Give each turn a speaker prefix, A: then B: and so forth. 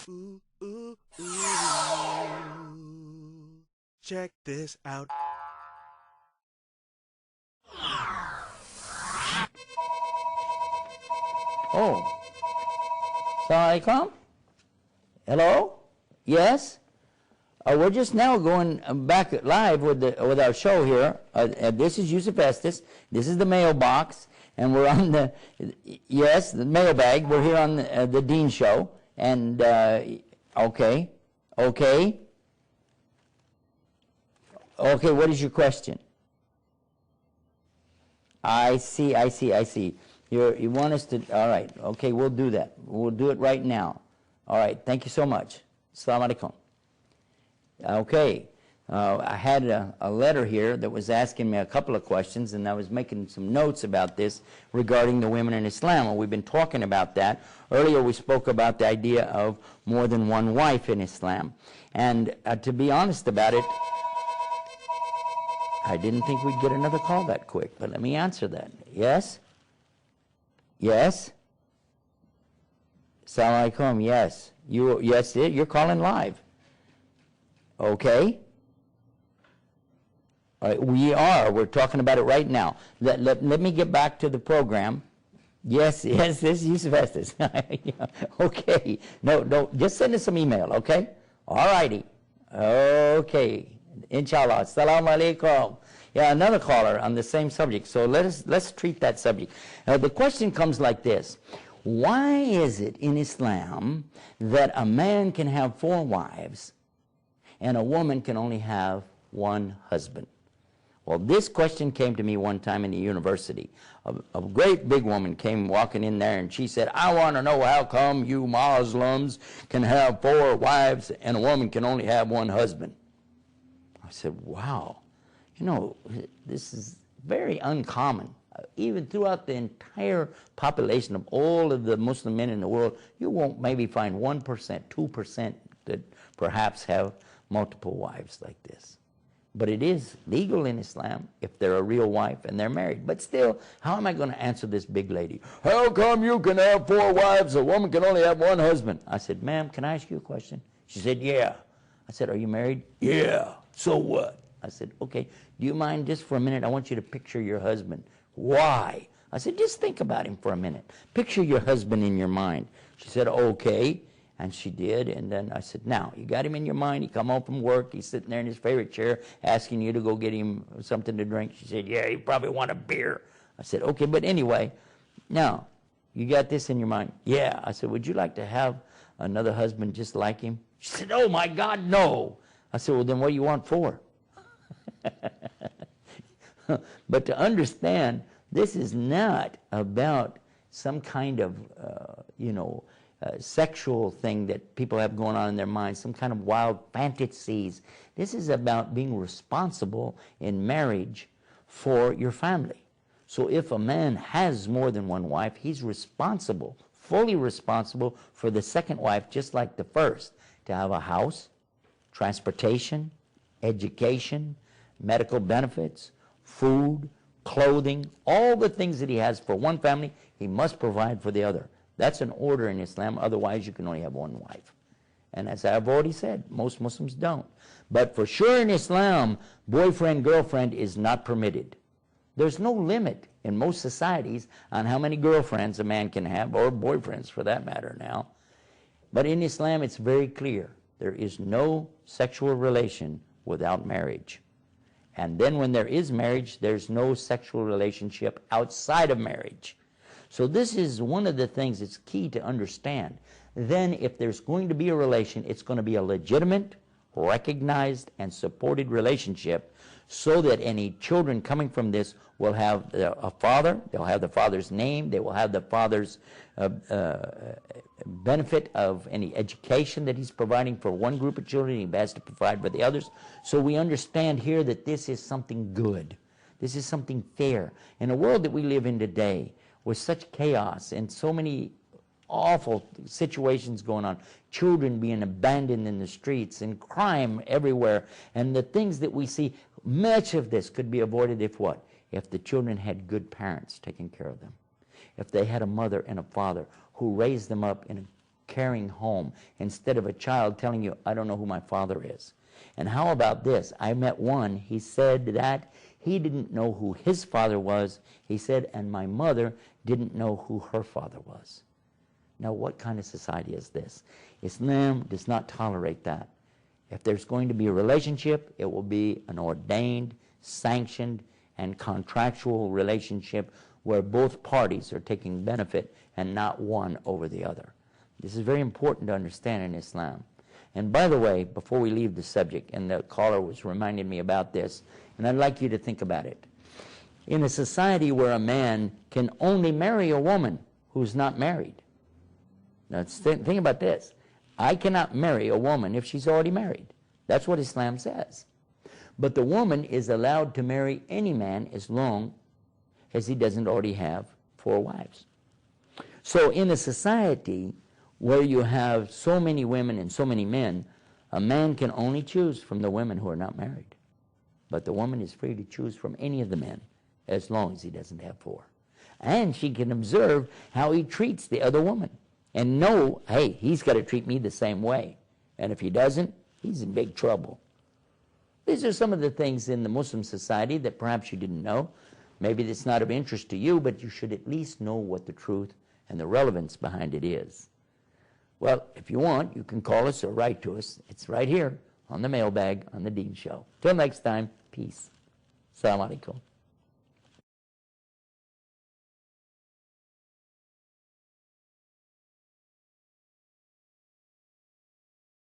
A: Ooh, ooh, ooh. Check this out.
B: Oh. Assalamu alaikum? Hello? Yes? We're just now going back live with our show here. This is Yusuf Estes. This is the mailbox. And we're on the mailbag. We're here on the Dean Show. And, okay, what is your question? I see. You want us to, all right, okay, we'll do that. We'll do it right now. All right, thank you so much. Assalamu alaikum. Okay, I had a letter here that was asking me a couple of questions, and I was making some notes about this regarding the women in Islam. Well, we've been talking about that. Earlier we spoke about the idea of more than one wife in Islam. And to be honest about it, I didn't think we'd get another call that quick, but let me answer that. Yes? Yes? Assalamu alaikum, yes. You're calling live. Okay? All right, we're talking about it right now. Let me get back to the program. Yes, this is Yusuf Estes. Okay. No, just send us some email, okay? All righty. Okay. Inshallah. Assalamu alaikum. Yeah, another caller on the same subject. So let's treat that subject. Now the question comes like this. Why is it in Islam that a man can have 4 wives and a woman can only have 1 husband? Well, this question came to me one time in the university. A great big woman came walking in there and she said, I want to know how come you Muslims can have 4 wives and a woman can only have 1 husband? I said, wow, this is very uncommon. Even throughout the entire population of all of the Muslim men in the world, you won't maybe find 1%, 2% that perhaps have multiple wives like this. But it is legal in Islam if they're a real wife and they're married. But still, how am I going to answer this big lady? How come you can have 4 wives, a woman can only have 1 husband? I said, ma'am, can I ask you a question? She said, yeah. I said, are you married? Yeah. So what? I said, okay, do you mind just for a minute? I want you to picture your husband. Why? I said, just think about him for a minute. Picture your husband in your mind. She said, okay. And she did. And then I said, now, you got him in your mind. He come home from work. He's sitting there in his favorite chair asking you to go get him something to drink. She said, yeah, you probably want a beer. I said, okay, but anyway, now, you got this in your mind. Yeah. I said, would you like to have another husband just like him? She said, oh, my God, no. I said, well, then what do you want 4? But to understand, this is not about some kind of, sexual thing that people have going on in their minds, some kind of wild fantasies. This is about being responsible in marriage for your family. So if a man has more than 1 wife, he's responsible, fully responsible for the second wife, just like the first, to have a house, transportation, education, medical benefits, food, clothing, all the things that he has for one family, he must provide for the other. That's an order in Islam. Otherwise, you can only have 1 wife. And as I've already said, most Muslims don't. But for sure in Islam, boyfriend, girlfriend is not permitted. There's no limit in most societies on how many girlfriends a man can have, or boyfriends for that matter now. But in Islam, it's very clear. There is no sexual relation without marriage. And then when there is marriage, there's no sexual relationship outside of marriage. So this is one of the things that's key to understand. Then if there's going to be a relation, it's going to be a legitimate, recognized, and supported relationship so that any children coming from this will have a father, they'll have the father's name, they will have the father's benefit of any education that he's providing for one group of children, he has to provide for the others. So we understand here that this is something good. This is something fair. In a world that we live in today, with such chaos and so many awful situations going on, children being abandoned in the streets and crime everywhere, and the things that we see, much of this could be avoided if what? If the children had good parents taking care of them. If they had a mother and a father who raised them up in a carrying home instead of a child telling you, I don't know who my father is. And how about this? I met one, he said that he didn't know who his father was. He said, and my mother didn't know who her father was. Now, what kind of society is this? Islam does not tolerate that. If there's going to be a relationship, it will be an ordained, sanctioned, and contractual relationship where both parties are taking benefit and not one over the other. This is very important to understand in Islam. And by the way, before we leave the subject, and the caller was reminding me about this, and I'd like you to think about it. In a society where a man can only marry a woman who's not married. Now think about this. I cannot marry a woman if she's already married. That's what Islam says. But the woman is allowed to marry any man as long as he doesn't already have 4 wives. So in a society where you have so many women and so many men, a man can only choose from the women who are not married. But the woman is free to choose from any of the men as long as he doesn't have 4. And she can observe how he treats the other woman and know, hey, he's got to treat me the same way. And if he doesn't, he's in big trouble. These are some of the things in the Muslim society that perhaps you didn't know. Maybe it's not of interest to you, but you should at least know what the truth and the relevance behind it is. Well, if you want, you can call us or write to us. It's right here on the mailbag on the Dean Show. Till next time, peace. Assalamu alaikum.